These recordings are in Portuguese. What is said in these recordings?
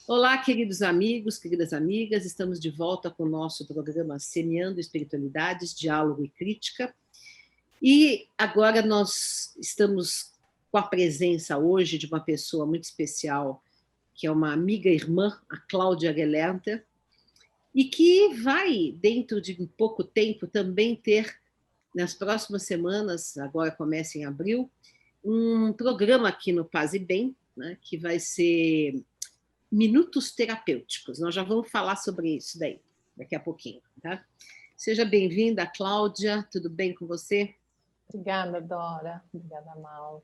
Olá, queridos amigos, queridas amigas, estamos de volta com o nosso programa Semeando Espiritualidades, Diálogo e Crítica. E agora nós estamos com a presença hoje de uma pessoa muito especial, que é uma amiga irmã, a Cláudia Gelernter, e que vai, dentro de pouco tempo, também ter, nas próximas semanas, agora começa em abril, um programa aqui no Paz e Bem, né, que vai ser Minutos Terapêuticos. Nós já vamos falar sobre isso daí, daqui a pouquinho, tá? Seja bem-vinda, Cláudia, tudo bem com você? Obrigada, Dora. Obrigada, Mal.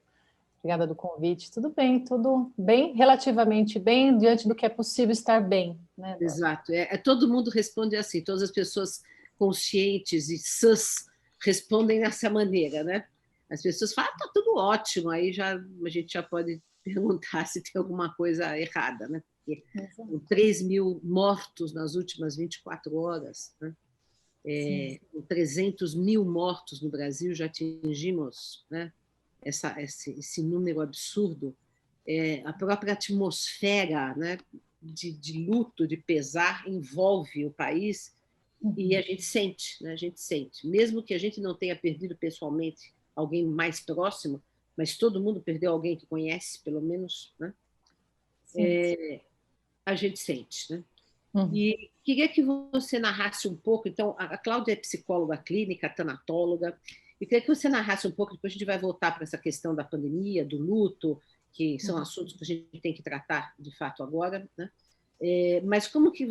Obrigada do convite. Tudo bem, relativamente bem, diante do que é possível estar bem, né, Dora? Exato. Todo mundo responde assim, todas as pessoas conscientes e sãs respondem dessa maneira, né? As pessoas falam, tá tudo ótimo, aí a gente já pode perguntar se tem alguma coisa errada, né? Porque com 3.000 mortos nas últimas 24 horas, né? Com 300 mil mortos no Brasil, já atingimos, né, esse número absurdo. A própria atmosfera, né, de luto, de pesar, envolve o país e a gente sente, né, a gente sente. Mesmo que a gente não tenha perdido pessoalmente alguém mais próximo, mas todo mundo perdeu alguém que conhece, pelo menos, né? A gente sente, né? E queria que você narrasse um pouco, então, a Cláudia é psicóloga clínica, tanatóloga, e queria que você narrasse um pouco, depois a gente vai voltar para essa questão da pandemia, do luto, que são assuntos que a gente tem que tratar, de fato, agora, né? Mas como que...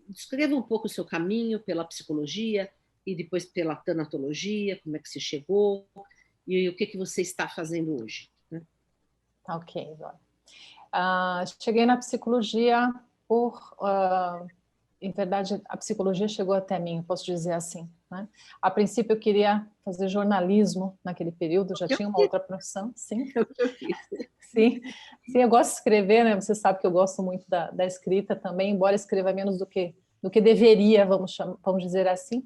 Descreva um pouco o seu caminho pela psicologia e depois pela tanatologia, como é que você chegou e o que você está fazendo hoje, né? Ok, Dora. Cheguei na psicologia em verdade, a psicologia chegou até mim, posso dizer assim, né? A princípio eu queria fazer jornalismo naquele período, já tinha uma outra profissão, sim. É o que eu fiz. Sim, eu gosto de escrever, né? Você sabe que eu gosto muito da escrita também, embora escreva menos do que deveria, vamos dizer assim.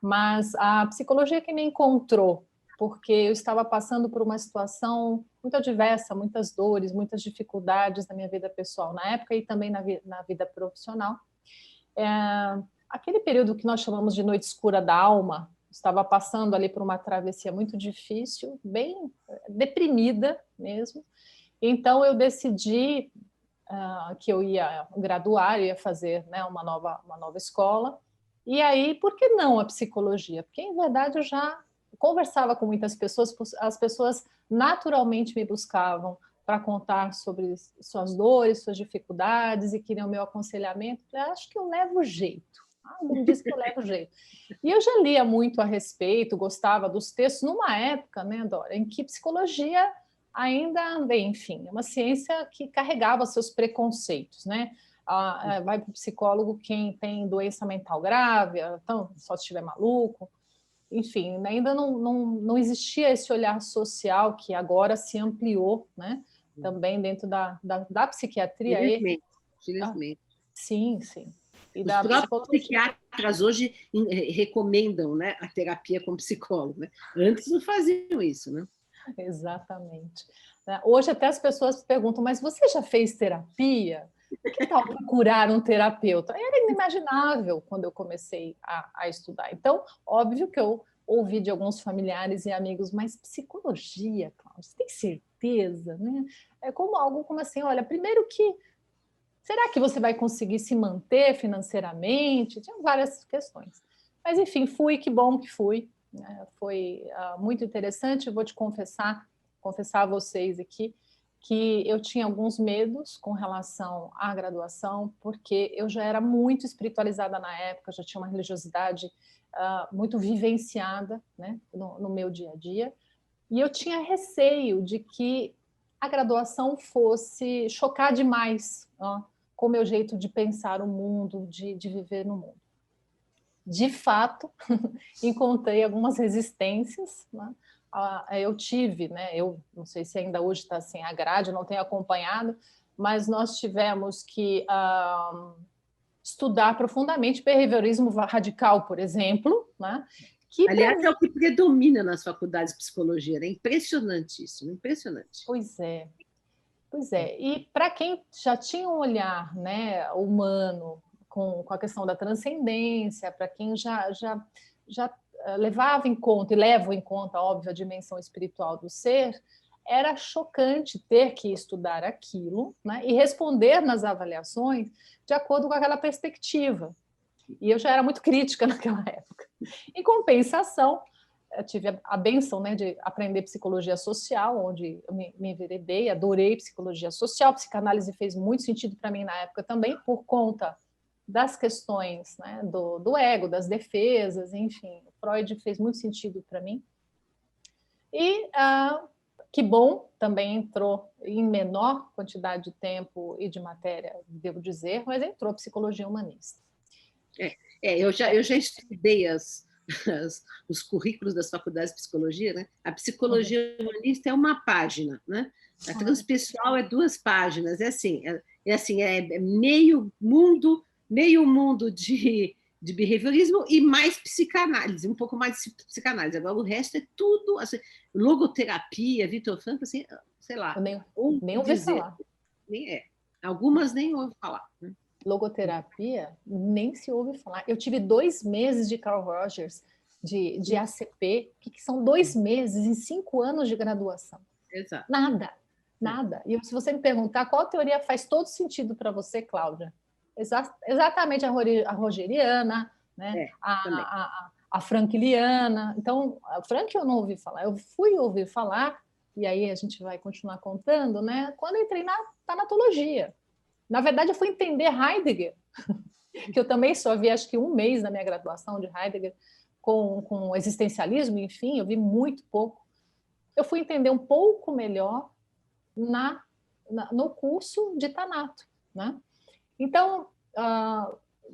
Mas a psicologia que me encontrou, porque eu estava passando por uma situação muito adversa, muitas dores, muitas dificuldades na minha vida pessoal na época e também na vida profissional. Aquele período que nós chamamos de noite escura da alma, estava passando ali por uma travessia muito difícil, bem deprimida mesmo. Então eu decidi que eu ia graduar, eu ia fazer, né, uma nova escola. E aí, por que não a psicologia? Porque, em verdade, eu já conversava com muitas pessoas, as pessoas naturalmente me buscavam para contar sobre suas dores, suas dificuldades e queriam meu aconselhamento. Eu acho que eu levo jeito. Não diz que eu levo jeito. E eu já lia muito a respeito, gostava dos textos, numa época, né, Dora, em que psicologia ainda, bem, enfim, é uma ciência que carregava seus preconceitos, né? Vai para o psicólogo quem tem doença mental grave, então, só se estiver maluco. Enfim, ainda não existia esse olhar social que agora se ampliou, né? Também dentro da psiquiatria. Felizmente. Sim, sim. E Os da próprios psicologia. psiquiatras hoje recomendam, né, a terapia com psicólogo, né? Antes não faziam isso, né? Exatamente. Hoje até as pessoas perguntam, mas você já fez terapia? Que tal procurar um terapeuta? Era inimaginável quando eu comecei a estudar. Então, óbvio que eu ouvi de alguns familiares e amigos, mas psicologia, Cláudia, você tem certeza? Né? É como algo como assim, olha, primeiro que, será que você vai conseguir se manter financeiramente? Tinha várias questões. Mas, enfim, que bom que fui. Né? Foi muito interessante, eu vou te confessar a vocês aqui, que eu tinha alguns medos com relação à graduação, porque eu já era muito espiritualizada na época, já tinha uma religiosidade muito vivenciada, né, no meu dia a dia, e eu tinha receio de que a graduação fosse chocar demais com o meu jeito de pensar o mundo, de viver no mundo. De fato, encontrei algumas resistências, né? Eu tive, né? Eu não sei se ainda hoje está assim a grade, não tenho acompanhado, mas nós tivemos que estudar profundamente behaviorismo radical, por exemplo, né? Aliás, é o que predomina nas faculdades de psicologia, é impressionante isso, impressionante. Pois é. Pois é, e para quem já tinha um olhar, né, humano com a questão da transcendência, para quem já levava em conta, e leva em conta, óbvio, a dimensão espiritual do ser, era chocante ter que estudar aquilo, né, e responder nas avaliações de acordo com aquela perspectiva. E eu já era muito crítica naquela época. Em compensação, eu tive a bênção, né, de aprender psicologia social, onde eu me enveredei, adorei psicologia social, psicanálise fez muito sentido para mim na época também, por conta das questões, né, do ego, das defesas, enfim, Freud fez muito sentido para mim. E que bom, também entrou em menor quantidade de tempo e de matéria, devo dizer, mas entrou psicologia humanista. Eu já estudei os currículos das faculdades de psicologia, né? A psicologia humanista é uma página, né? A transpessoal é 2 páginas. É meio mundo de behaviorismo e mais psicanálise, um pouco mais de psicanálise. Agora o resto é tudo, assim, logoterapia, Vitor Frankl, assim, sei lá. Eu nem ouvi falar. Algumas nem ouvi falar, né? Logoterapia, nem se ouve falar. Eu tive 2 meses de Carl Rogers, de ACP, que são 2 meses em 5 anos de graduação. Exato. Nada. E se você me perguntar qual teoria faz todo sentido para você, Cláudia? Exatamente a rogeriana, né? A frankliana. Então, a Frank eu não ouvi falar. Eu fui ouvir falar, e aí a gente vai continuar contando, né? Quando eu entrei na tanatologia. Na verdade, eu fui entender Heidegger, que eu também só vi, acho que 1 mês na minha graduação de Heidegger, com existencialismo, enfim, eu vi muito pouco. Eu fui entender um pouco melhor no curso de Tanato, né? Então,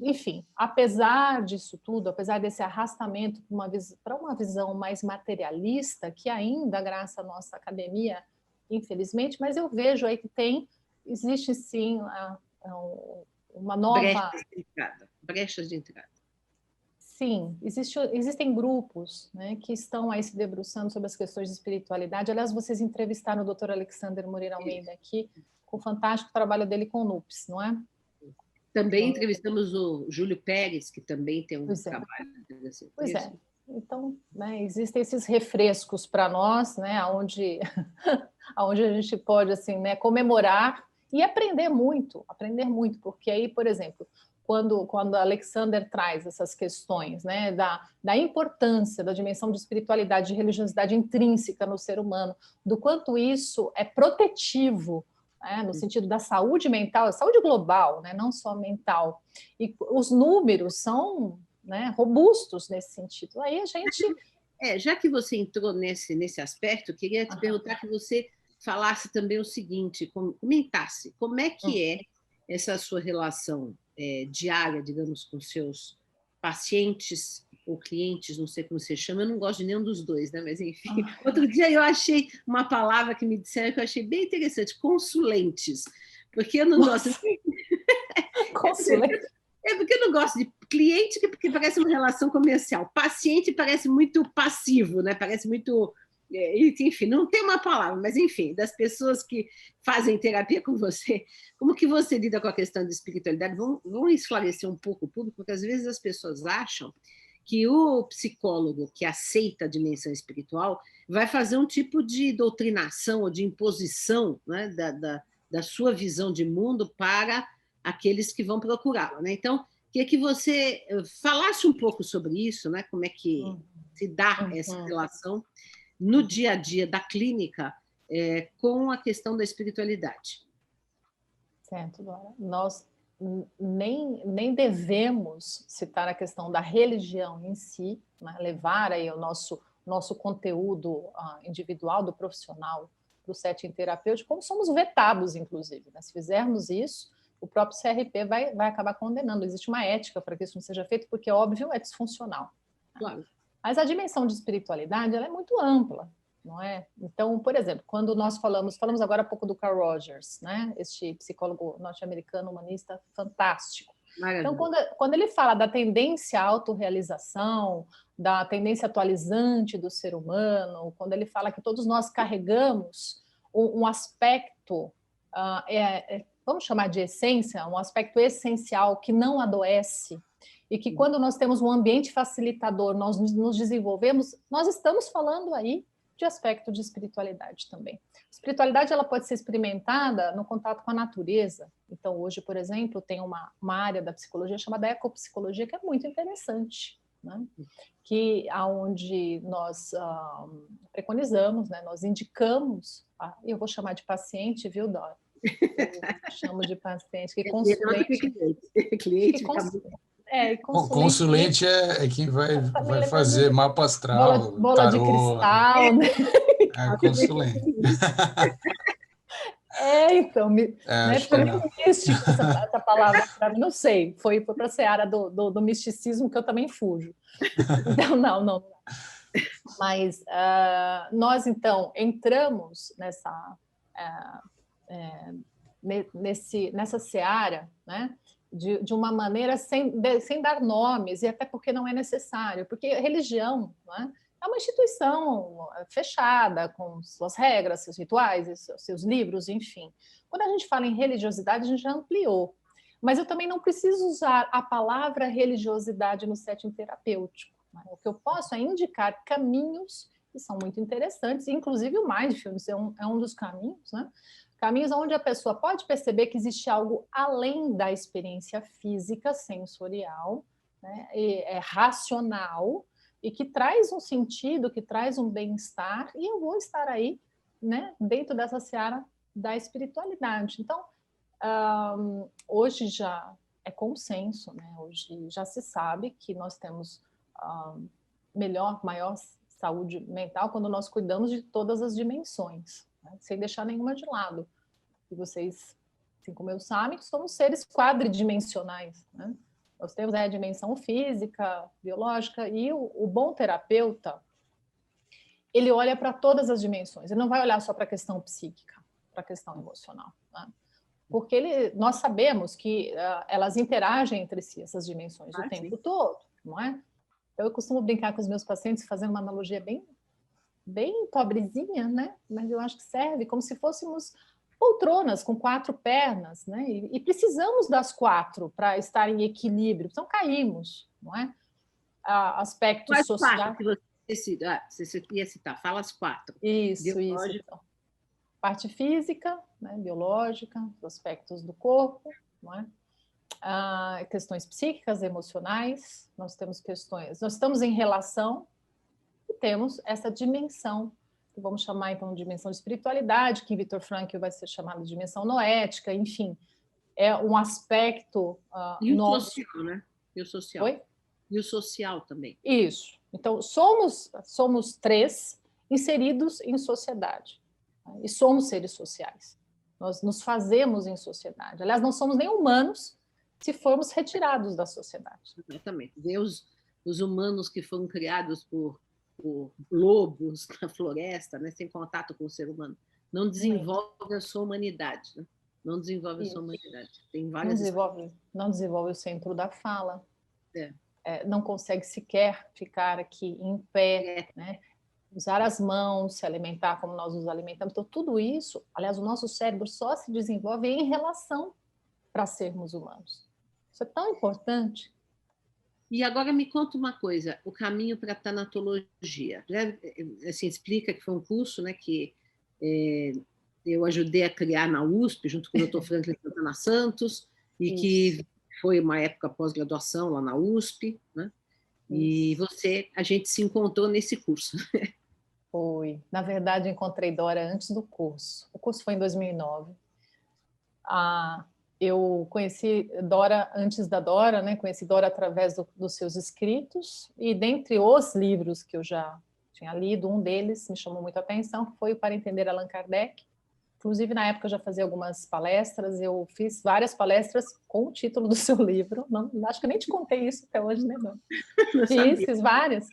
enfim, apesar disso tudo, apesar desse arrastamento para uma visão mais materialista, que ainda, graças à nossa academia, infelizmente, mas eu vejo aí que existe sim uma nova... Brechas de entrada. Sim, existem grupos, né, que estão aí se debruçando sobre as questões de espiritualidade. Aliás, vocês entrevistaram o Dr. Alexander Moreira Almeida aqui, com o fantástico trabalho dele com o NUPS, não é? Também entrevistamos o Júlio Pérez, que também tem um trabalho. Pois é. Então, né, existem esses refrescos para nós, né, onde a gente pode assim, né, comemorar e aprender muito, porque aí, por exemplo, quando Alexander traz essas questões, né, da importância da dimensão de espiritualidade, de religiosidade intrínseca no ser humano, do quanto isso é protetivo, né, no sentido da saúde mental, saúde global, né, não só mental, e os números são, né, robustos nesse sentido. Aí a gente... Já que você entrou nesse aspecto, queria te perguntar que você falasse também o seguinte, comentasse como é que é essa sua relação diária, digamos, com seus pacientes ou clientes, não sei como você chama, eu não gosto de nenhum dos dois, né? Mas enfim. Outro dia eu achei uma palavra que me disseram que eu achei bem interessante, consulentes, porque eu não gosto... Consulente? Porque eu não gosto de cliente, porque parece uma relação comercial. Paciente parece muito passivo, né? Parece muito... Enfim, não tem uma palavra, mas enfim, das pessoas que fazem terapia com você, como que você lida com a questão de espiritualidade? Vamos esclarecer um pouco o público, porque às vezes as pessoas acham que o psicólogo que aceita a dimensão espiritual vai fazer um tipo de doutrinação ou de imposição, né, da sua visão de mundo para aqueles que vão procurá-la, né? Então, queria que você falasse um pouco sobre isso, né? Como é que se dá essa relação no dia a dia da clínica com a questão da espiritualidade. Certo, Dora. Nós nem devemos citar a questão da religião em si, né? Levar aí o nosso conteúdo individual do profissional para o setting terapêutico, como somos vetados, inclusive, né? Se fizermos isso, o próprio CRP vai acabar condenando. Existe uma ética para que isso não seja feito, porque, óbvio, é disfuncional. Claro. Mas a dimensão de espiritualidade ela é muito ampla, não é? Então, por exemplo, quando nós falamos agora há pouco do Carl Rogers, né? Este psicólogo norte-americano humanista fantástico. Maravilha. Então, quando ele fala da tendência à autorrealização, da tendência atualizante do ser humano, quando ele fala que todos nós carregamos um aspecto vamos chamar de essência, um aspecto essencial que não adoece, e que quando nós temos um ambiente facilitador, nós nos desenvolvemos, nós estamos falando aí de aspecto de espiritualidade também. Espiritualidade, ela pode ser experimentada no contato com a natureza. Então, hoje, por exemplo, tem uma área da psicologia chamada ecopsicologia, que é muito interessante, né? Que aonde nós preconizamos, né? Nós indicamos, eu vou chamar de paciente, viu, Dora? Eu chamo de paciente, que consulente. Cliente. Consulente é quem vai fazer mapa astral, bola de cristal, né? Consulente. Então, foi muito místico essa palavra para mim, não sei, foi para a seara do misticismo que eu também fujo. Então, não. Mas nós, então, entramos nessa seara, né? De uma maneira sem dar nomes, e até porque não é necessário, porque religião, né, é uma instituição fechada, com suas regras, seus rituais, seus livros, enfim. Quando a gente fala em religiosidade, a gente já ampliou. Mas eu também não preciso usar a palavra religiosidade no setting terapêutico. Né? O que eu posso é indicar caminhos que são muito interessantes, inclusive o Mindfulness é um dos caminhos, né? Caminhos onde a pessoa pode perceber que existe algo além da experiência física, sensorial, né? É racional, e que traz um sentido, que traz um bem-estar, e eu vou estar aí, né, dentro dessa seara da espiritualidade. Então, hoje já é consenso, né? Hoje já se sabe que nós temos maior saúde mental quando nós cuidamos de todas as dimensões, né? Sem deixar nenhuma de lado. E vocês, assim como eu, sabem que somos seres quadridimensionais, né? Nós temos a dimensão física, biológica, e o bom terapeuta, ele olha para todas as dimensões, ele não vai olhar só para a questão psíquica, para a questão emocional, né? Porque nós sabemos que elas interagem entre si, essas dimensões, o tempo todo, não é? Eu costumo brincar com os meus pacientes, fazendo uma analogia bem pobrezinha, né? Mas eu acho que serve como se fôssemos poltronas com 4 pernas, né? E precisamos das 4 para estar em equilíbrio, então caímos, não é? Aspectos sociais. Você ia citar, fala as 4. Isso. Então. Parte física, né? Biológica, os aspectos do corpo, não é? Questões psíquicas, emocionais, nós estamos em relação e temos essa dimensão, que vamos chamar então de dimensão de espiritualidade, que em Viktor Frankl vai ser chamada de dimensão noética, enfim, é um aspecto e o social, né? E o social. Oi? E o social também. Isso. Então, somos 3 inseridos em sociedade, né? E somos seres sociais. Nós nos fazemos em sociedade. Aliás, não somos nem humanos se formos retirados da sociedade. Exatamente. Ver os humanos que foram criados por lobos na floresta, né, sem contato com o ser humano, não desenvolve a sua humanidade, né? Não desenvolve a sua humanidade. Tem várias não desenvolve o centro da fala. Não consegue sequer ficar aqui em pé, né? Usar as mãos, se alimentar como nós nos alimentamos. Então, tudo isso, aliás, o nosso cérebro só se desenvolve em relação para sermos humanos. Isso é tão importante. E agora me conta uma coisa, o caminho para a tanatologia. Assim, explica que foi um curso, né, que eu ajudei a criar na USP, junto com o Dr. Franklin Santana Santos, e que foi uma época pós-graduação lá na USP, né? E a gente se encontrou nesse curso. Foi. Na verdade, encontrei Dora antes do curso. O curso foi em 2009. Eu conheci Dora antes da Dora, né? Conheci Dora através dos seus escritos, e dentre os livros que eu já tinha lido, um deles me chamou muito a atenção, que foi o Para Entender Allan Kardec. Inclusive, na época, eu já fazia algumas palestras, eu fiz várias palestras com o título do seu livro. Não, acho que eu nem te contei isso até hoje, né, Dona? Fiz várias,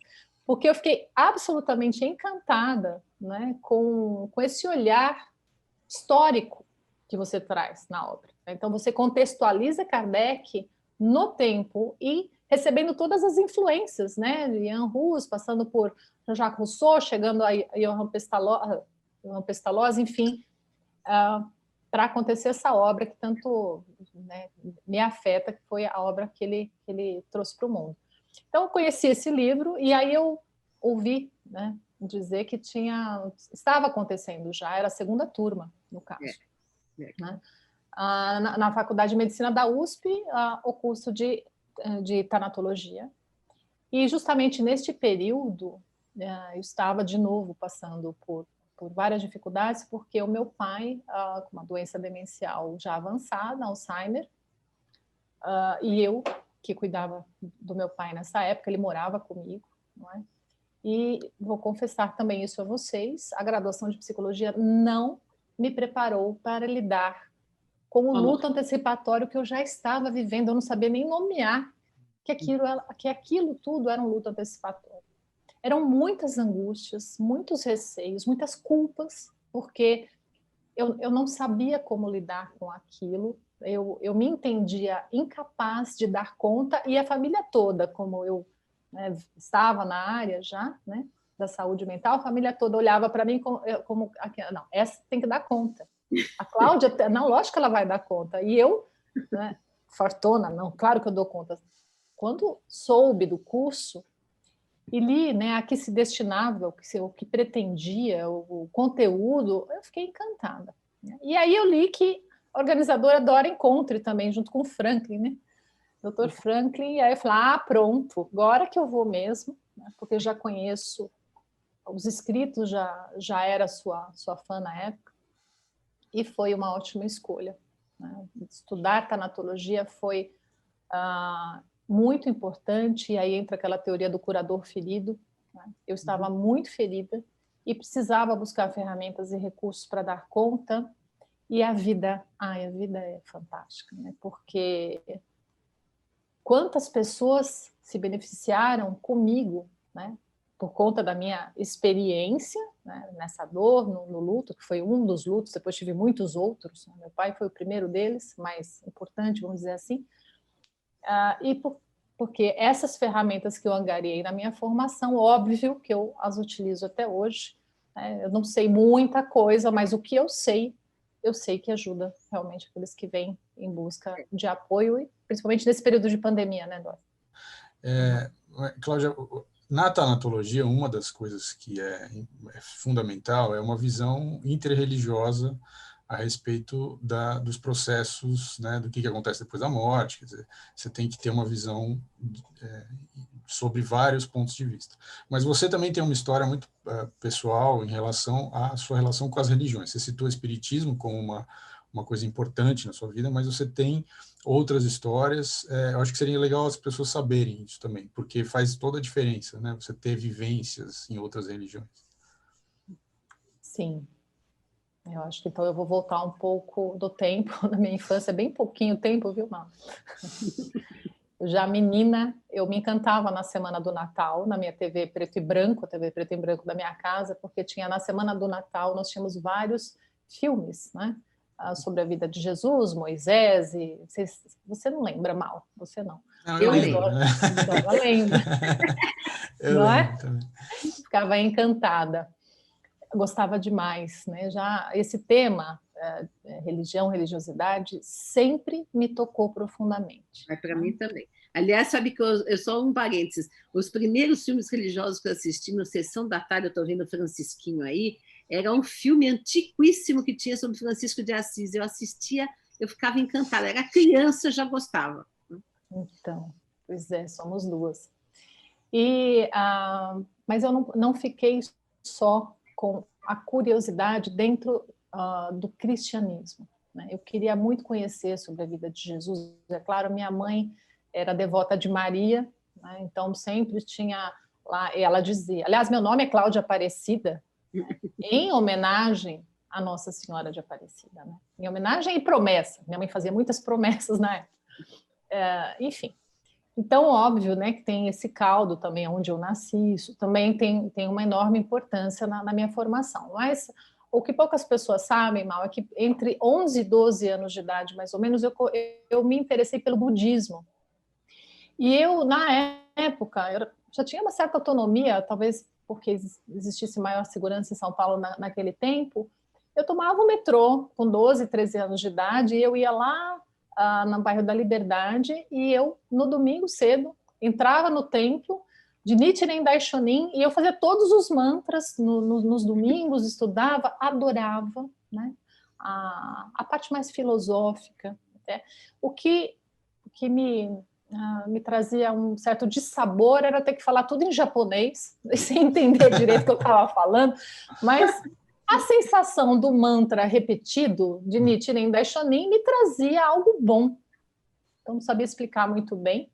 porque eu fiquei absolutamente encantada, né, com esse olhar histórico que você traz na obra. Então, você contextualiza Kardec no tempo e recebendo todas as influências, né, de Ian Hus, passando por Jean-Jacques Rousseau, chegando a Johann Pestalozzi, enfim. para acontecer essa obra que tanto, né, me afeta, que foi a obra que ele trouxe para o mundo. Então, eu conheci esse livro e aí eu ouvi, né, dizer que estava acontecendo já, era a segunda turma, no caso. Né? Na Faculdade de Medicina da USP, o curso de tanatologia. E justamente neste período, eu estava de novo passando por várias dificuldades, porque o meu pai, com uma doença demencial já avançada, Alzheimer, e eu, que cuidava do meu pai nessa época, ele morava comigo, não é? E vou confessar também isso a vocês, a graduação de psicologia não me preparou para lidar com o luto antecipatório que eu já estava vivendo, eu não sabia nem nomear que aquilo tudo era um luto antecipatório. Eram muitas angústias, muitos receios, muitas culpas, porque eu não sabia como lidar com aquilo, eu me entendia incapaz de dar conta, e a família toda, como eu, né, estava na área já, né, da saúde mental, a família toda olhava para mim como não, essa tem que dar conta. A Cláudia, não, lógico que ela vai dar conta. E eu, né, fortuna, não, claro que eu dou conta. Quando soube do curso e li, né, a que se destinava, o que pretendia, o conteúdo, eu fiquei encantada. E aí eu li que a organizadora Dora Encontre também, junto com o Franklin, né? Dr. Franklin, e aí eu falei, pronto, agora que eu vou mesmo, né, porque eu já conheço os escritos, já era sua fã na época, e foi uma ótima escolha. Né? Estudar tanatologia foi muito importante, e aí entra aquela teoria do curador ferido. Né? Eu estava muito ferida e precisava buscar ferramentas e recursos para dar conta, e a vida é fantástica, né? Porque quantas pessoas se beneficiaram comigo, né? Por conta da minha experiência, né, nessa dor, no luto, que foi um dos lutos, depois tive muitos outros, né? Meu pai foi o primeiro deles, mais importante, vamos dizer assim, porque essas ferramentas que eu angariei na minha formação, óbvio que eu as utilizo até hoje, né? Eu não sei muita coisa, mas o que eu sei que ajuda realmente aqueles que vêm em busca de apoio, e principalmente nesse período de pandemia, né, Dora? Cláudia, na tanatologia, uma das coisas que é fundamental é uma visão interreligiosa a respeito dos processos, né, do que acontece depois da morte. Quer dizer, você tem que ter uma visão sobre vários pontos de vista. Mas você também tem uma história muito pessoal em relação à sua relação com as religiões. Você citou o espiritismo como uma coisa importante na sua vida, mas você tem outras histórias. Eu acho que seria legal as pessoas saberem isso também, porque faz toda a diferença, né? Você ter vivências em outras religiões. Sim. Eu acho que então eu vou voltar um pouco do tempo da minha infância, bem pouquinho tempo, viu, Mal? Já menina, eu me encantava na semana do Natal, na minha TV preto e branco, a TV preto e branco da minha casa, porque tinha na semana do Natal, nós tínhamos vários filmes, né? Sobre a vida de Jesus, Moisés, e você não lembra, Mal, você não. Eu lembro. Dora lembra. Eu lembro também. Ficava encantada. Gostava demais, né? Já esse tema, religião, religiosidade, sempre me tocou profundamente. Para mim também. Aliás, sabe que eu só um parênteses, os primeiros filmes religiosos que eu assisti no Sessão da Tarde, eu estou vendo o Francisquinho aí, era um filme antiquíssimo que tinha sobre Francisco de Assis. Eu assistia, eu ficava encantada. Era criança, já gostava. Então, pois é, somos duas. Mas eu não fiquei só com a curiosidade dentro do cristianismo, né? Eu queria muito conhecer sobre a vida de Jesus. É claro, minha mãe era devota de Maria, né? Então sempre tinha lá, ela dizia, aliás, meu nome é Cláudia Aparecida, em homenagem à Nossa Senhora de Aparecida, né? Em homenagem e promessa. Minha mãe fazia muitas promessas na época. Enfim. Então, óbvio, né, que tem esse caldo também onde eu nasci, isso também tem uma enorme importância na minha formação. Mas o que poucas pessoas sabem, Mal, é que entre 11 e 12 anos de idade, mais ou menos, eu me interessei pelo budismo. E eu, na época, eu já tinha uma certa autonomia, talvez porque existisse maior segurança em São Paulo naquele tempo, eu tomava o metrô com 12, 13 anos de idade, e eu ia lá no bairro da Liberdade, e eu, no domingo cedo, entrava no templo de Nichiren Daishonin, e eu fazia todos os mantras nos domingos, estudava, adorava, né? A parte mais filosófica, até. O que me trazia um certo dissabor era ter que falar tudo em japonês, sem entender direito o que eu estava falando, mas a sensação do mantra repetido de Nichiren Daishonin me trazia algo bom. Então, não sabia explicar muito bem.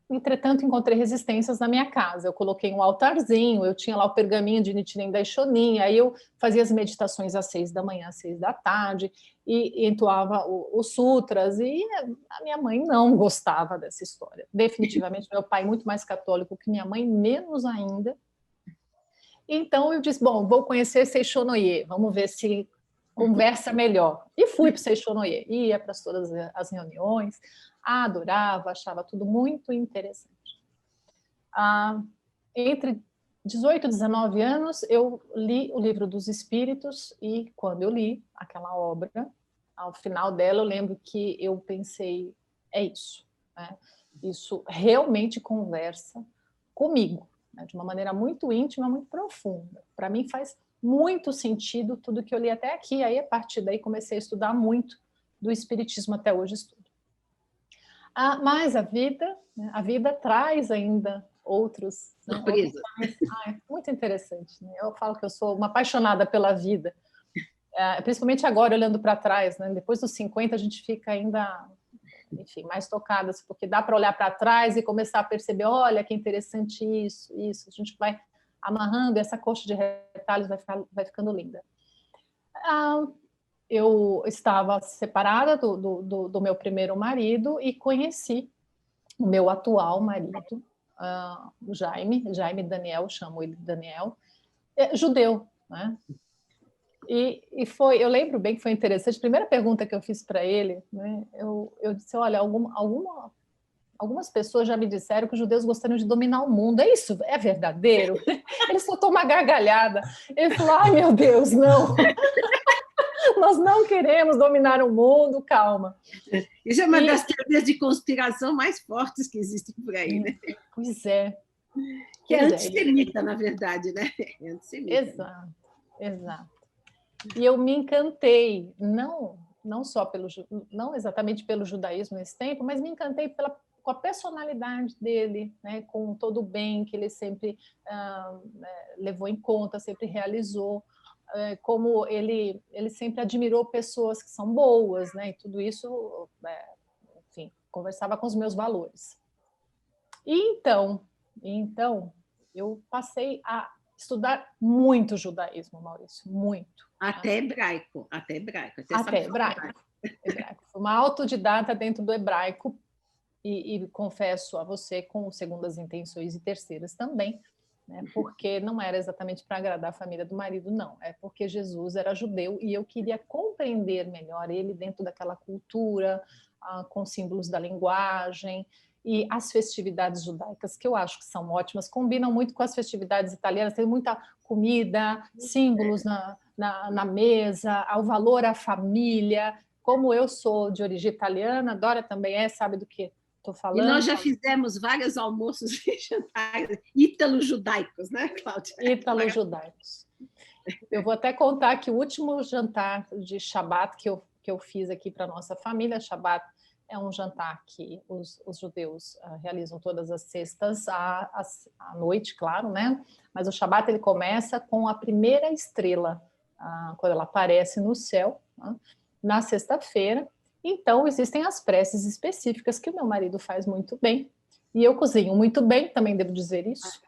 Entretanto, encontrei resistências na minha casa. Eu coloquei um altarzinho, eu tinha lá o pergaminho de Nichiren Daishonin, aí eu fazia as meditações às 6 da manhã, às 6 da tarde, e entoava os sutras, e a minha mãe não gostava dessa história. Definitivamente, meu pai muito mais católico que minha mãe, menos ainda. Então eu disse, bom, vou conhecer Seishonoye, vamos ver se conversa melhor. E fui para Seishonoye, ia para todas as reuniões, adorava, achava tudo muito interessante. Entre 18 e 19 anos, eu li o Livro dos Espíritos, e quando eu li aquela obra, ao final dela eu lembro que eu pensei, é isso, né? Isso realmente conversa comigo, né? De uma maneira muito íntima, muito profunda. Para mim faz muito sentido tudo que eu li até aqui, aí a partir daí comecei a estudar muito do Espiritismo, até hoje estudo. Mas a vida traz ainda outros surpresas. muito interessante, né? Eu falo que eu sou uma apaixonada pela vida, principalmente agora, olhando para trás, né? Depois dos 50 a gente fica ainda, enfim, mais tocadas, porque dá para olhar para trás e começar a perceber, olha que interessante isso, a gente vai amarrando, e essa coxa de retalhos vai ficando linda. Eu estava separada do meu primeiro marido e conheci o meu atual marido, o Jaime Daniel, chamo ele de Daniel, judeu, né? E foi, eu lembro bem que foi interessante, a primeira pergunta que eu fiz para ele, né, eu disse, olha, algumas pessoas já me disseram que os judeus gostariam de dominar o mundo, é isso? É verdadeiro? Ele soltou uma gargalhada, ele falou, ai meu Deus, não, nós não queremos dominar o mundo, calma. Isso é uma das teorias de conspiração mais fortes que existem por aí, né? Pois é. Que é antissemita, na verdade, né? É antissemita. Exato. E eu me encantei, não exatamente pelo judaísmo nesse tempo, mas me encantei com a personalidade dele, né? Com todo o bem que ele sempre levou em conta, sempre realizou, como ele sempre admirou pessoas que são boas, né? E tudo isso, enfim, conversava com os meus valores. E então eu passei a estudar muito judaísmo, Maurício, muito. Até hebraico. Até hebraico. Fui uma autodidata dentro do hebraico, e confesso a você, com segundas intenções e terceiras também, né, porque não era exatamente para agradar a família do marido, não. É porque Jesus era judeu e eu queria compreender melhor ele dentro daquela cultura, com símbolos da linguagem, e as festividades judaicas, que eu acho que são ótimas, combinam muito com as festividades italianas, tem muita comida, símbolos na mesa, ao valor à família. Como eu sou de origem italiana, a Dora também sabe do que estou falando. E nós já fizemos vários almoços e jantares ítalo-judaicos, né, Cláudia? Ítalo-judaicos. Eu vou até contar que o último jantar de Shabat que eu fiz aqui para a nossa família, Shabat é um jantar que os judeus realizam todas as sextas à noite, claro, né? Mas o Shabat ele começa com a primeira estrela, quando ela aparece no céu, na sexta-feira. Então, existem as preces específicas que o meu marido faz muito bem. E eu cozinho muito bem, também devo dizer isso.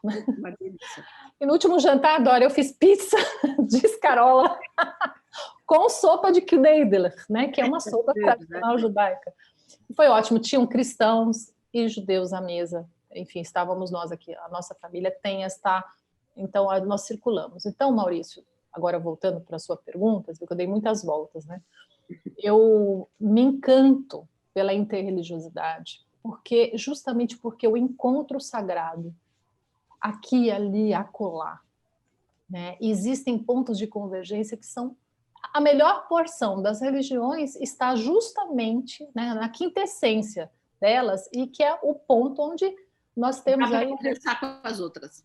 E no último jantar, Dora, eu fiz pizza de escarola com sopa de kneidler, né? Que é uma sopa tradicional judaica. Foi ótimo, tinham cristãos e judeus à mesa. Enfim, estávamos nós aqui, a nossa família tem então nós circulamos. Então, Maurício, agora voltando para a sua pergunta, porque eu dei muitas voltas, né? Eu me encanto pela interreligiosidade, justamente porque eu encontro o sagrado aqui, ali, acolá, né? E existem pontos de convergência que são a melhor porção das religiões está justamente, né, na quintessência delas, e que é o ponto onde nós temos aí conversar com as outras.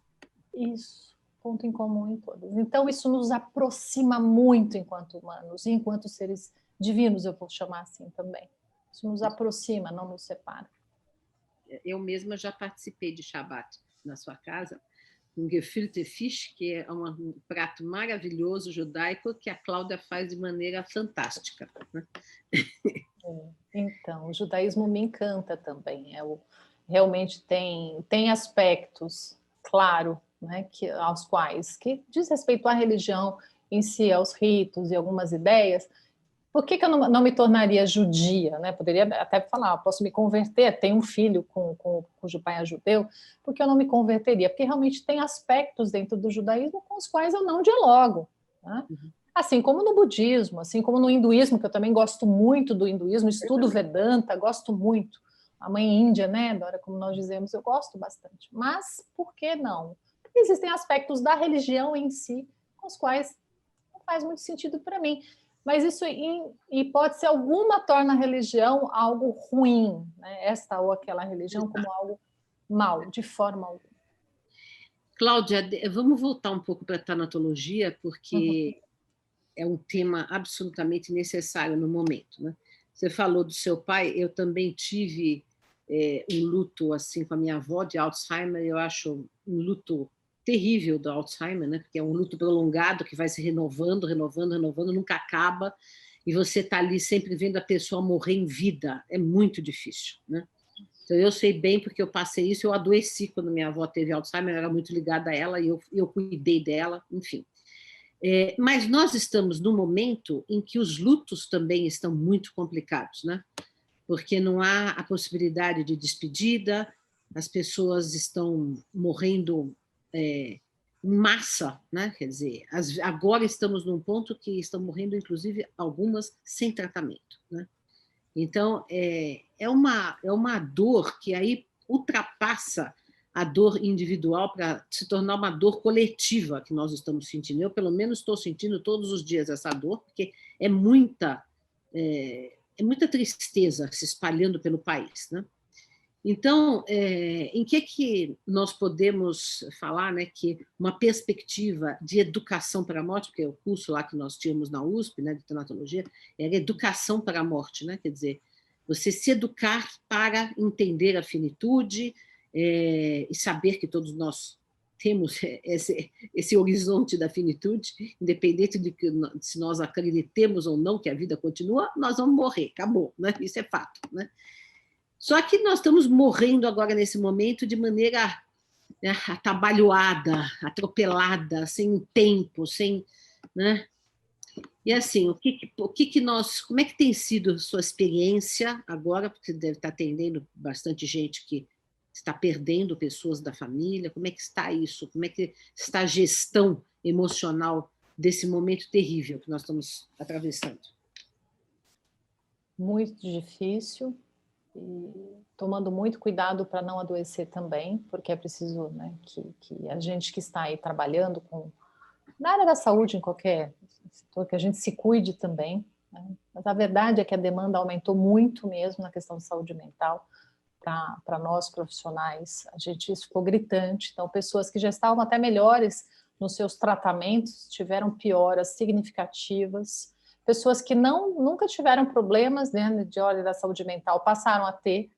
Isso, ponto em comum em todas. Então isso nos aproxima muito enquanto humanos e enquanto seres divinos, eu vou chamar assim também. Isso nos aproxima, não nos separa. Eu mesma já participei de Shabbat na sua casa, um gefilte fish, que é um prato maravilhoso judaico que a Cláudia faz de maneira fantástica, né? Então, o judaísmo me encanta também. Realmente tem aspectos, claro, né, aos quais que diz respeito à religião em si, aos ritos e algumas ideias. Por que eu não me tornaria judia, né? Poderia até falar, eu posso me converter, tenho um filho cujo pai é judeu, por que eu não me converteria? Porque realmente tem aspectos dentro do judaísmo com os quais eu não dialogo, né? Assim como no budismo, assim como no hinduísmo, que eu também gosto muito do hinduísmo, estudo Vedanta, gosto muito. A mãe índia, né, Dora, como nós dizemos, eu gosto bastante. Mas por que não? Porque existem aspectos da religião em si com os quais não faz muito sentido para mim. Mas isso, em hipótese alguma, torna a religião algo ruim, né? Esta ou aquela religião como algo mal, de forma alguma. Cláudia, vamos voltar um pouco para a tanatologia, porque é um tema absolutamente necessário no momento, né? Você falou do seu pai, eu também tive um luto assim com a minha avó de Alzheimer, eu acho um luto terrível do Alzheimer, né? Porque é um luto prolongado que vai se renovando, nunca acaba, e você está ali sempre vendo a pessoa morrer em vida, é muito difícil, né? Então eu sei bem porque eu passei isso, eu adoeci quando minha avó teve Alzheimer, eu era muito ligada a ela e eu cuidei dela, enfim. Mas nós estamos num momento em que os lutos também estão muito complicados, né? Porque não há a possibilidade de despedida, as pessoas estão morrendo em massa, né? Quer dizer, agora estamos num ponto que estão morrendo, inclusive, algumas sem tratamento, né? Então, é uma dor que aí ultrapassa a dor individual para se tornar uma dor coletiva que nós estamos sentindo. Eu, pelo menos, estou sentindo todos os dias essa dor, porque é muita tristeza se espalhando pelo país, né? Então, em que nós podemos falar, né, que uma perspectiva de educação para a morte, porque o curso lá que nós tínhamos na USP, né, de tanatologia, era educação para a morte, né? Quer dizer, você se educar para entender a finitude e saber que todos nós temos esse horizonte da finitude, independente de que se nós acreditemos ou não que a vida continua, nós vamos morrer, acabou, né? Isso é fato, né? Só que nós estamos morrendo agora nesse momento de maneira atabalhoada, atropelada, sem tempo, sem, né? E assim, como é que tem sido a sua experiência agora, porque você deve estar atendendo bastante gente que está perdendo pessoas da família, como é que está isso? Como é que está a gestão emocional desse momento terrível que nós estamos atravessando? Muito difícil, e tomando muito cuidado para não adoecer também, porque é preciso, né, que a gente que está aí trabalhando na área da saúde, em qualquer setor, que a gente se cuide também, né? Mas a verdade é que a demanda aumentou muito mesmo na questão de saúde mental para nós profissionais. Isso ficou gritante. Então, pessoas que já estavam até melhores nos seus tratamentos tiveram pioras significativas. Pessoas que nunca tiveram problemas, né, de ordem da saúde mental passaram a ter,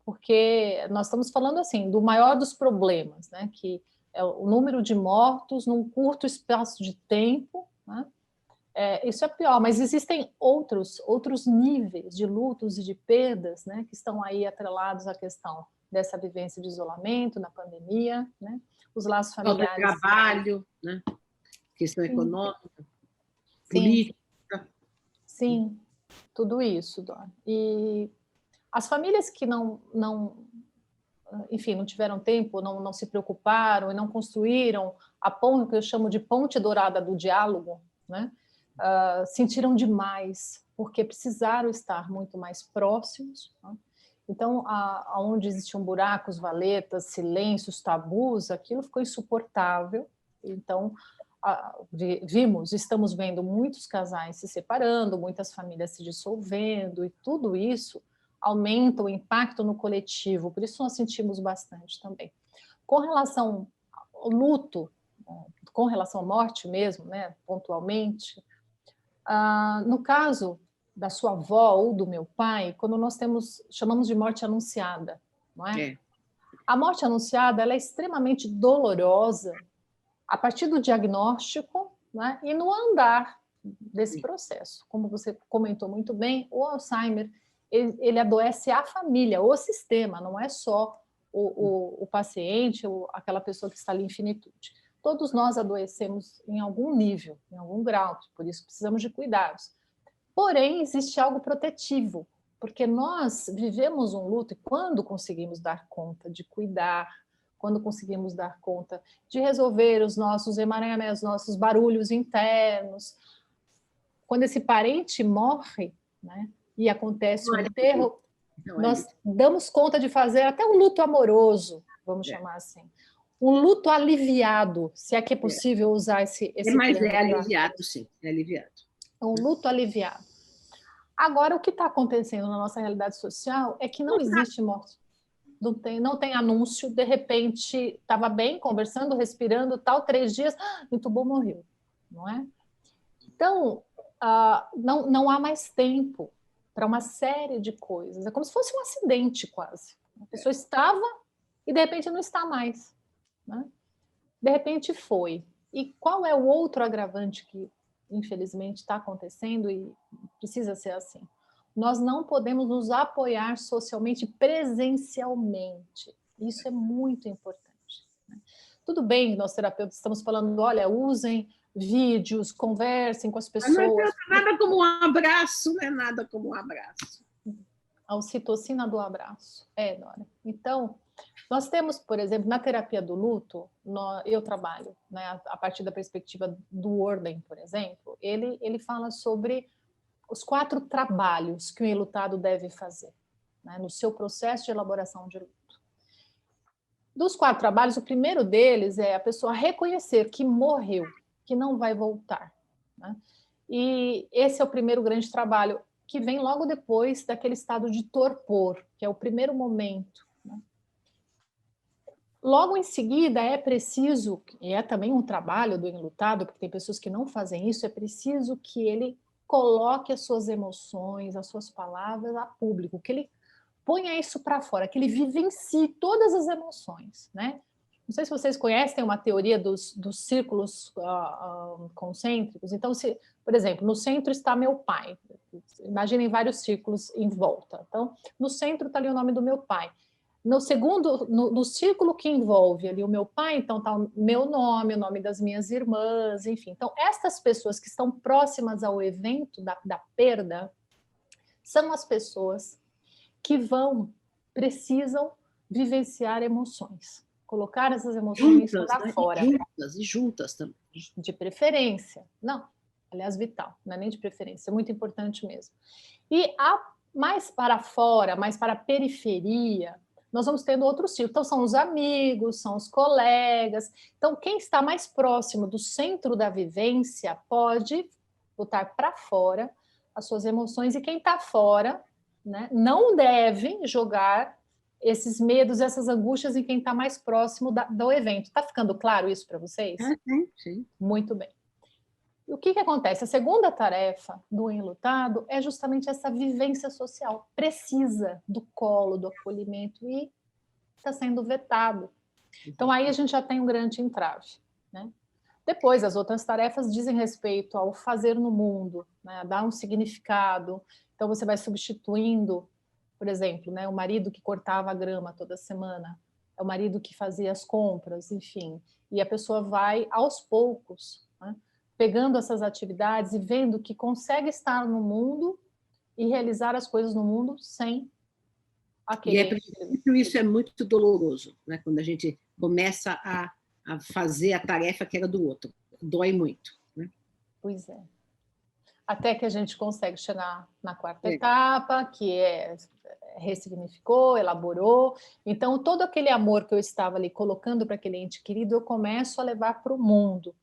porque nós estamos falando assim do maior dos problemas, né, que é o número de mortos num curto espaço de tempo, né? Isso é pior, mas existem outros níveis de lutos e de perdas, né, que estão aí atrelados à questão dessa vivência de isolamento na pandemia, né? Os laços familiares. Falta de trabalho, né? Questão econômica, política. Sim, tudo isso, Dora. E as famílias que enfim, não tiveram tempo, não se preocuparam e não construíram a ponte, que eu chamo de ponte dourada do diálogo, né? Sentiram demais, porque precisaram estar muito mais próximos, né? Então, onde existiam buracos, valetas, silêncios, tabus, aquilo ficou insuportável, Então, estamos vendo muitos casais se separando, muitas famílias se dissolvendo, e tudo isso aumenta o impacto no coletivo, por isso nós sentimos bastante também. Com relação ao luto, com relação à morte mesmo, né, pontualmente, no caso da sua avó ou do meu pai, quando nós chamamos de morte anunciada, não é? A morte anunciada, ela é extremamente dolorosa a partir do diagnóstico, né, e no andar desse processo. Como você comentou muito bem, o Alzheimer, ele adoece a família, o sistema, não é só o paciente ou aquela pessoa que está ali em finitude. Todos nós adoecemos em algum nível, em algum grau, por isso precisamos de cuidados. Porém, existe algo protetivo, porque nós vivemos um luto e quando conseguimos dar conta de cuidar, quando conseguimos dar conta de resolver os nossos emaranhamentos, os nossos barulhos internos, quando esse parente morre, né, e acontece o enterro, nós damos conta de fazer até um luto amoroso, vamos chamar assim. Um luto aliviado, se é que é possível usar esse termo. É aliviado, sim, é aliviado. Um luto aliviado. Agora, o que está acontecendo na nossa realidade social é que não existe morte. Não tem anúncio, de repente, estava bem, conversando, respirando, tal, 3 dias, entubou, morreu, não é? Então, não há mais tempo para uma série de coisas. É como se fosse um acidente, quase. A pessoa estava e, de repente, não está mais, né? De repente, foi. E qual é o outro agravante que, infelizmente, está acontecendo e precisa ser assim? Nós não podemos nos apoiar socialmente, presencialmente. Isso é muito importante, né? Tudo bem, nós terapeutas estamos falando, olha, usem vídeos, conversem com as pessoas. Não é nada como um abraço, não é nada como um abraço. A ocitocina do abraço. Dora. Então, nós temos, por exemplo, na terapia do luto, eu trabalho, né, a partir da perspectiva do Worden, por exemplo, ele fala sobre os 4 trabalhos que o enlutado deve fazer, né, no seu processo de elaboração de luto. Dos 4 trabalhos, o primeiro deles é a pessoa reconhecer que morreu, que não vai voltar, né? E esse é o primeiro grande trabalho, que vem logo depois daquele estado de torpor, que é o primeiro momento, né? Logo em seguida, é preciso, e é também um trabalho do enlutado, porque tem pessoas que não fazem isso, é preciso que ele coloque as suas emoções, as suas palavras a público, que ele ponha isso para fora, que ele vivencie todas as emoções, né? Não sei se vocês conhecem, tem uma teoria dos círculos concêntricos. Então, por exemplo, no centro está meu pai. Imaginem vários círculos em volta. Então, no centro está ali o nome do meu pai. No segundo, no círculo que envolve ali o meu pai, então está o meu nome, o nome das minhas irmãs, enfim. Então, estas pessoas que estão próximas ao evento da perda são as pessoas que precisam vivenciar emoções, colocar essas emoções para fora. Juntas também. De preferência. Não, aliás, vital, não é nem de preferência, é muito importante mesmo. E mais para fora, mais para a periferia, nós vamos tendo outros círculos. Então, são os amigos, são os colegas. Então, quem está mais próximo do centro da vivência pode botar para fora as suas emoções, e quem está fora, né, não deve jogar esses medos, essas angústias em quem está mais próximo do evento. Está ficando claro isso para vocês? Sim. Muito bem. E o que acontece? A segunda tarefa do enlutado é justamente essa vivência social. Precisa do colo, do acolhimento, e está sendo vetado. Então, aí a gente já tem um grande entrave, né? Depois, as outras tarefas dizem respeito ao fazer no mundo, né, a dar um significado. Então, você vai substituindo, por exemplo, né, o marido que cortava a grama toda semana, é o marido que fazia as compras, enfim. E a pessoa vai, aos poucos, né, pegando essas atividades e vendo que consegue estar no mundo e realizar as coisas no mundo sem aquele... Isso é muito doloroso, né, quando a gente começa a fazer a tarefa que era do outro. Dói muito, né? Pois é. Até que a gente consegue chegar na quarta etapa, que ressignificou, elaborou. Então, todo aquele amor que eu estava ali colocando para aquele ente querido, eu começo a levar para o mundo.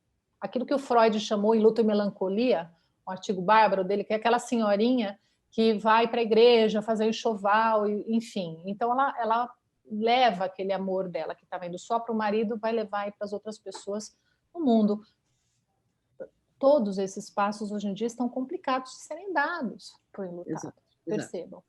Aquilo que o Freud chamou em Luto e Melancolia, um artigo bárbaro dele, que é aquela senhorinha que vai para a igreja fazer enxoval, enfim. Então, ela leva aquele amor dela, que estava indo só para o marido, vai levar para as outras pessoas no mundo. Todos esses passos, hoje em dia, estão complicados de serem dados para o enlutado. Percebam.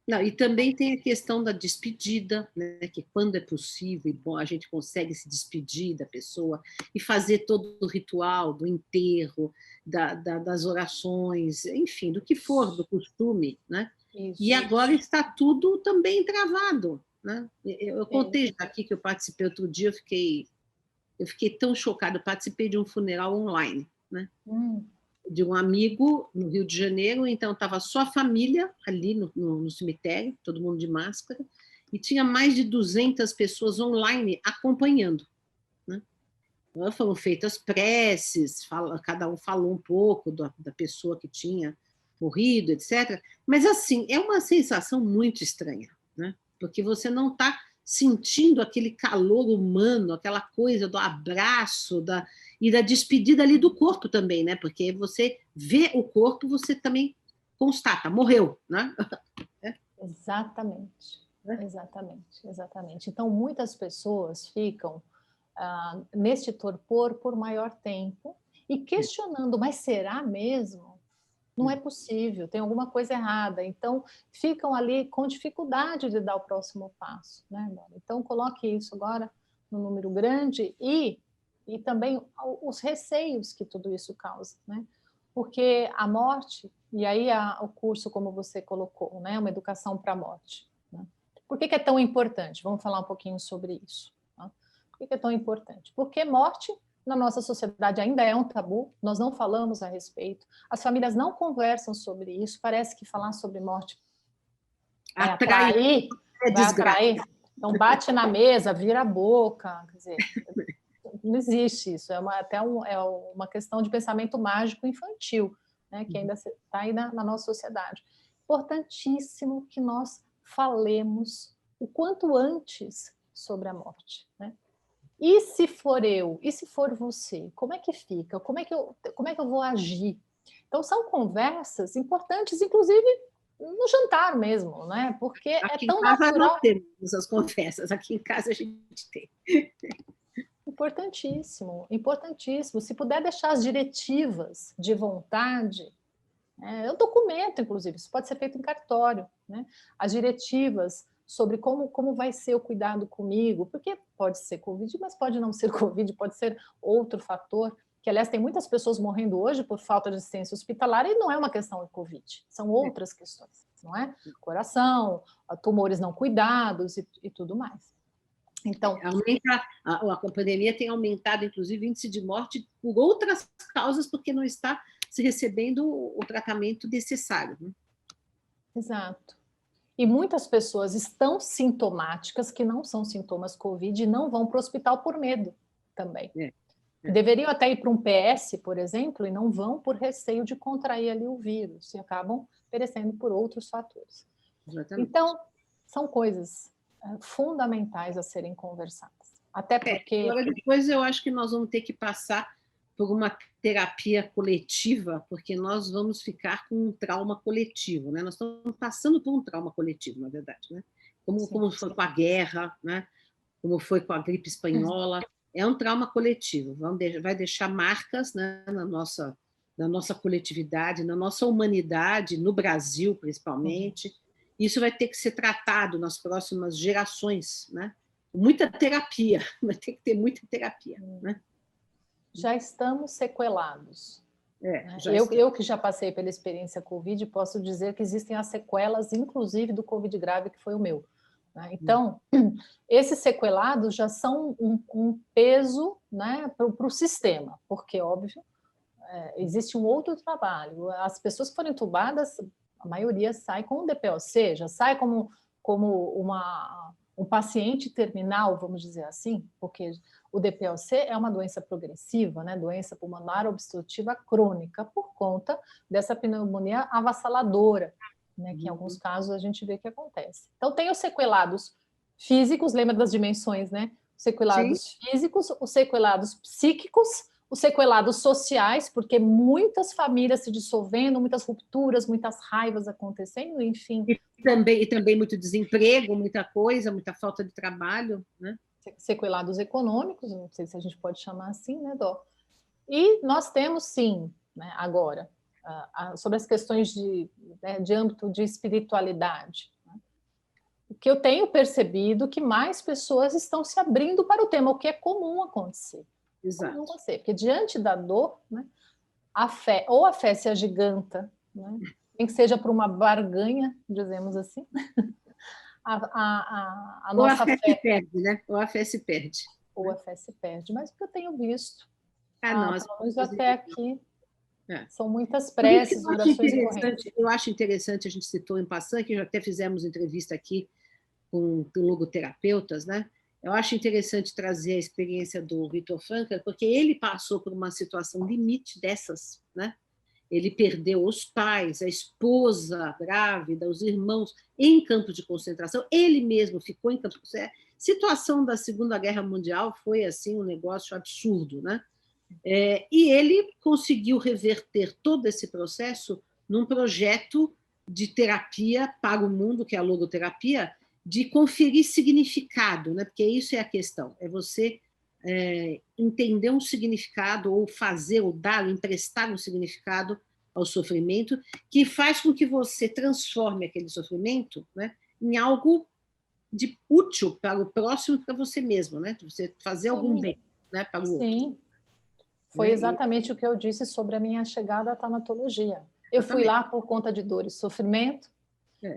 Não, e também tem a questão da despedida, né, que quando é possível, bom, a gente consegue se despedir da pessoa e fazer todo o ritual do enterro, das orações, enfim, do que for, do costume, né? Isso, e agora está tudo também travado, né? Eu contei já aqui que eu participei outro dia, eu fiquei tão chocada, eu participei de um funeral online, né? De um amigo no Rio de Janeiro, então estava só a família ali no cemitério, todo mundo de máscara, e tinha mais de 200 pessoas online acompanhando, né? Foram feitas preces, cada um falou um pouco da pessoa que tinha morrido, etc. Mas, assim, é uma sensação muito estranha, né? Porque você não está sentindo aquele calor humano, aquela coisa do abraço, e da despedida ali do corpo também, né? Porque você vê o corpo, você também constata, morreu, né? Exatamente, exatamente. Então, muitas pessoas ficam neste torpor por maior tempo e questionando, mas será mesmo? Não é possível, tem alguma coisa errada. Então, ficam ali com dificuldade de dar o próximo passo, né, Dora? Então, coloque isso agora no número grande e também os receios que tudo isso causa, né? Porque a morte, e aí o curso, como você colocou, né, uma educação para a morte, né? Por que é tão importante? Vamos falar um pouquinho sobre isso. Tá? Por que é tão importante? Porque morte na nossa sociedade ainda é um tabu, nós não falamos a respeito, as famílias não conversam sobre isso, parece que falar sobre morte vai atrair, então bate na mesa, vira a boca, quer dizer, não existe isso, é uma questão de pensamento mágico infantil, né, que ainda está aí na nossa sociedade. Importantíssimo que nós falemos o quanto antes sobre a morte, né? E se for eu? E se for você? Como é que fica? Como é que eu vou agir? Então, são conversas importantes, inclusive no jantar mesmo, né? Porque aqui é tão em casa natural. Nós temos essas conversas, aqui em casa a gente tem. Importantíssimo, importantíssimo. Se puder deixar as diretivas de vontade, eu documento, inclusive, isso pode ser feito em cartório, né? As diretivas sobre como vai ser o cuidado comigo, porque pode ser Covid, mas pode não ser Covid, pode ser outro fator, que, aliás, tem muitas pessoas morrendo hoje por falta de assistência hospitalar e não é uma questão de Covid, são outras questões, não é? Coração, tumores não cuidados e tudo mais. Então, a pandemia tem aumentado, inclusive, o índice de morte por outras causas, porque não está se recebendo o tratamento necessário. Né? Exato. E muitas pessoas estão sintomáticas, que não são sintomas Covid, e não vão para o hospital por medo também. Deveriam até ir para um PS, por exemplo, e não vão por receio de contrair ali o vírus, e acabam perecendo por outros fatores. Exatamente. Então, são coisas fundamentais a serem conversadas. Até porque... Agora, depois eu acho que nós vamos ter que passar por uma terapia coletiva, porque nós vamos ficar com um trauma coletivo, né? Nós estamos passando por um trauma coletivo, na verdade, né? Como foi com a guerra, né? Como foi com a gripe espanhola, é um trauma coletivo, vai deixar marcas, né, na nossa coletividade, na nossa humanidade, no Brasil, principalmente. Isso vai ter que ser tratado nas próximas gerações, né? Muita terapia, vai ter que ter muita terapia, né? Já estamos sequelados. Eu que já passei pela experiência Covid, posso dizer que existem as sequelas, inclusive do Covid grave, que foi o meu. Né? Então, esses sequelados já são um peso, né, para o sistema, porque, óbvio, existe um outro trabalho. As pessoas que foram entubadas, a maioria sai com o DPOC, já sai como um paciente terminal, vamos dizer assim, porque o DPOC é uma doença progressiva, né? Doença pulmonar obstrutiva crônica, por conta dessa pneumonia avassaladora, né? Que em alguns casos a gente vê que acontece. Então, tem os sequelados físicos, lembra das dimensões, né? Os sequelados físicos, os sequelados psíquicos, os sequelados sociais, porque muitas famílias se dissolvendo, muitas rupturas, muitas raivas acontecendo, enfim. E também muito desemprego, muita coisa, muita falta de trabalho, né? Sequelados econômicos, não sei se a gente pode chamar assim, né, Dó? E nós temos, sim, né, agora, sobre as questões de âmbito de espiritualidade. Né? O que eu tenho percebido que mais pessoas estão se abrindo para o tema, o que é comum acontecer. Exato. Comum acontecer, porque diante da dor, né, a fé se agiganta, né, nem que seja por uma barganha, dizemos assim, a nossa fé se perde, né? Ou a fé se perde. Ou a fé se perde. Mas o que eu tenho visto, nós, pelo menos até aqui, É. são muitas preces, orações e correntes. Eu acho interessante, a gente citou em passant, que já até fizemos entrevista aqui com logoterapeutas, né? Eu acho interessante trazer a experiência do Viktor Frankl, porque ele passou por uma situação limite dessas, né? Ele perdeu os pais, a esposa grávida, os irmãos em campo de concentração. Ele mesmo ficou em campo de concentração. A situação da Segunda Guerra Mundial foi assim um negócio absurdo, né? E ele conseguiu reverter todo esse processo num projeto de terapia para o mundo, que é a logoterapia, de conferir significado, né? Porque isso é a questão, é você entender um significado, ou fazer, ou dar, emprestar um significado ao sofrimento, que faz com que você transforme aquele sofrimento, né, em algo de útil para o próximo e para você mesmo, né? Você fazer algum bem, né, para o outro. Sim. Foi exatamente o que eu disse sobre a minha chegada à tanatologia. Eu fui lá por conta de dor e sofrimento,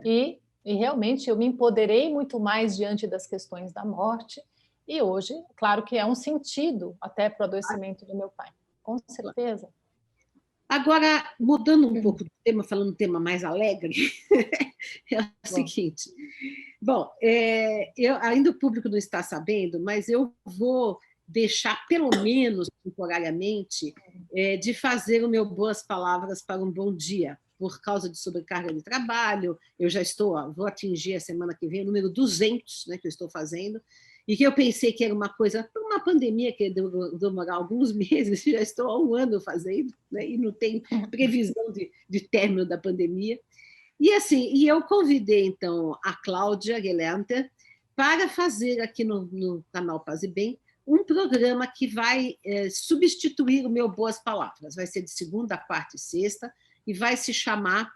e realmente eu me empoderei muito mais diante das questões da morte, e hoje, claro que é um sentido até para o adoecimento do meu pai, com certeza. Agora, mudando um pouco do tema, falando um tema mais alegre, é o seguinte. Bom, ainda o público não está sabendo, mas eu vou deixar, pelo menos temporariamente, de fazer o meu Boas Palavras para um Bom Dia, por causa de sobrecarga de trabalho. Eu já vou atingir a semana que vem o número 200, né, que eu estou fazendo, e que eu pensei que era uma coisa, uma pandemia que demorar alguns meses, já estou há um ano fazendo, né, e não tem previsão de término da pandemia. E assim, eu convidei, então, a Cláudia Gelernter para fazer aqui no canal Paz e Bem um programa que vai substituir o meu Boas Palavras. Vai ser de segunda, quarta e sexta, e vai se chamar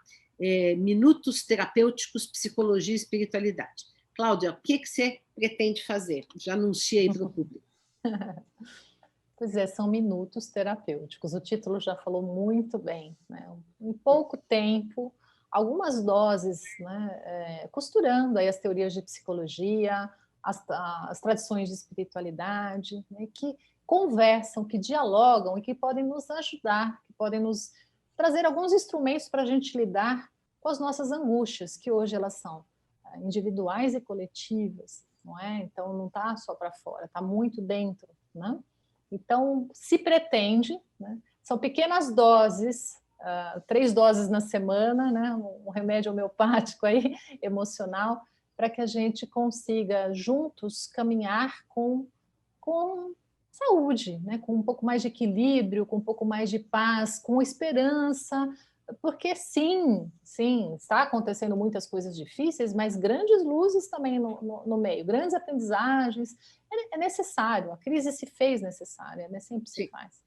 Minutos Terapêuticos, Psicologia e Espiritualidade. Cláudia, o que você pretende fazer? Já anunciei para o público. Pois é, são minutos terapêuticos. O título já falou muito bem, né? Em pouco tempo, algumas doses, né, costurando aí as teorias de psicologia, as tradições de espiritualidade, né, que conversam, que dialogam e que podem nos ajudar, que podem nos trazer alguns instrumentos para a gente lidar com as nossas angústias, que hoje elas são individuais e coletivas, não é? Então não está só para fora, está muito dentro, né? Então se pretende, né? São pequenas doses, 3 doses na semana, né? Um remédio homeopático aí, emocional, para que a gente consiga juntos caminhar com saúde, né? Com um pouco mais de equilíbrio, com um pouco mais de paz, com esperança, porque sim, está acontecendo muitas coisas difíceis, mas grandes luzes também no meio, grandes aprendizagens. É necessário, a crise se fez necessária, né? Sempre se faz.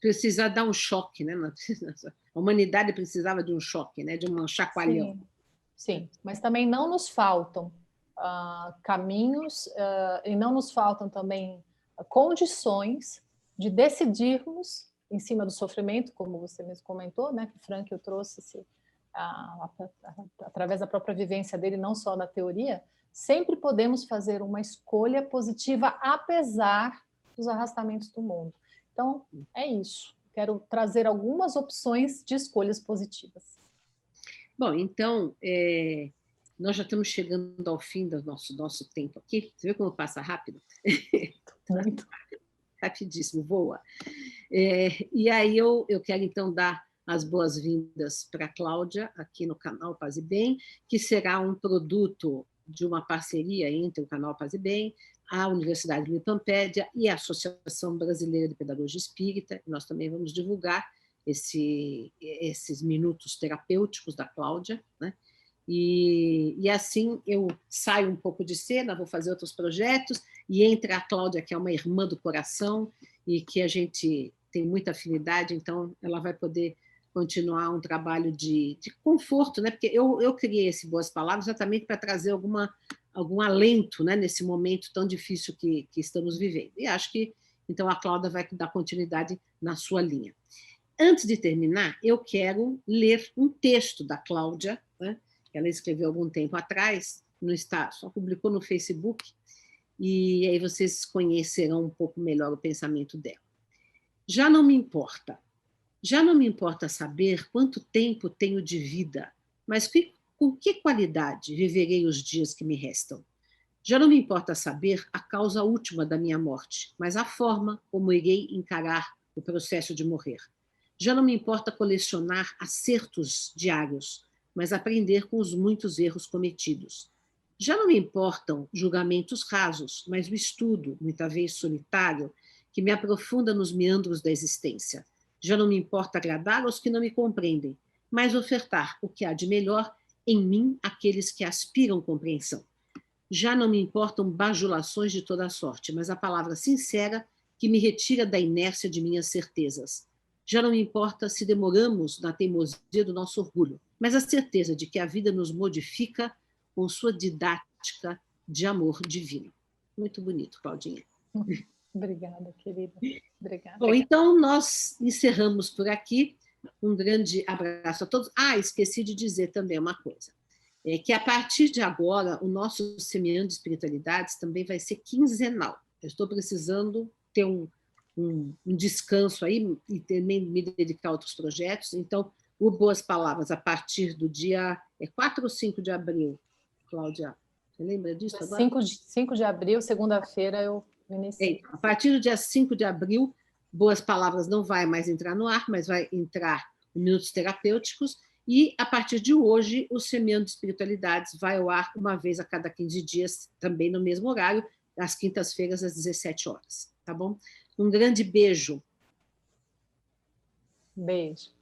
Precisa dar um choque, né? A humanidade precisava de um choque, né? De um chacoalhão. Sim, mas também não nos faltam caminhos e não nos faltam também condições de decidirmos em cima do sofrimento, como você mesmo comentou, né, que Frankl trouxe através da própria vivência dele, não só da teoria. Sempre podemos fazer uma escolha positiva, apesar dos arrastamentos do mundo. Então, é isso. Quero trazer algumas opções de escolhas positivas. Bom, então, nós já estamos chegando ao fim do nosso tempo aqui. Você viu como passa rápido? Muito. rapidíssimo, voa. E aí eu quero, então, dar as boas-vindas para a Cláudia, aqui no canal Paz e Bem, que será um produto de uma parceria entre o canal Paz e Bem, a Universidade de Lipampédia e a Associação Brasileira de Pedagogia Espírita. Nós também vamos divulgar esses minutos terapêuticos da Cláudia, né? E assim eu saio um pouco de cena, vou fazer outros projetos, e entra a Cláudia, que é uma irmã do coração, e que a gente tem muita afinidade, então ela vai poder continuar um trabalho de conforto, né? Porque eu criei esse Boas Palavras exatamente para trazer algum alento, né, nesse momento tão difícil que estamos vivendo. E acho que, então, a Cláudia vai dar continuidade na sua linha. Antes de terminar, eu quero ler um texto da Cláudia, né, que ela escreveu algum tempo atrás, só publicou no Facebook, e aí vocês conhecerão um pouco melhor o pensamento dela. Já não me importa saber quanto tempo tenho de vida, mas com que qualidade viverei os dias que me restam? Já não me importa saber a causa última da minha morte, mas a forma como irei encarar o processo de morrer. Já não me importa colecionar acertos diários, mas aprender com os muitos erros cometidos. Já não me importam julgamentos rasos, mas o estudo, muitas vezes solitário, que me aprofunda nos meandros da existência. Já não me importa agradar aos que não me compreendem, mas ofertar o que há de melhor em mim àqueles que aspiram compreensão. Já não me importam bajulações de toda sorte, mas a palavra sincera que me retira da inércia de minhas certezas. Já não me importa se demoramos na teimosia do nosso orgulho, mas a certeza de que a vida nos modifica com sua didática de amor divino. Muito bonito, Claudinha. Obrigada, querida. Obrigada. Bom, então nós encerramos por aqui. Um grande abraço a todos. Esqueci de dizer também uma coisa. Que a partir de agora, o nosso Semeando Espiritualidades também vai ser quinzenal. Eu estou precisando ter um descanso aí e também me dedicar a outros projetos. Então, o Boas Palavras, a partir do dia 4 ou 5 de abril, Cláudia, você lembra disso agora? 5 de abril, segunda-feira, eu inicio. A partir do dia 5 de abril, Boas Palavras não vai mais entrar no ar, mas vai entrar em Minutos Terapêuticos, e a partir de hoje, o Semeando Espiritualidades vai ao ar uma vez a cada 15 dias, também no mesmo horário, às quintas-feiras, às 17 horas. Tá bom? Um grande beijo. Beijo.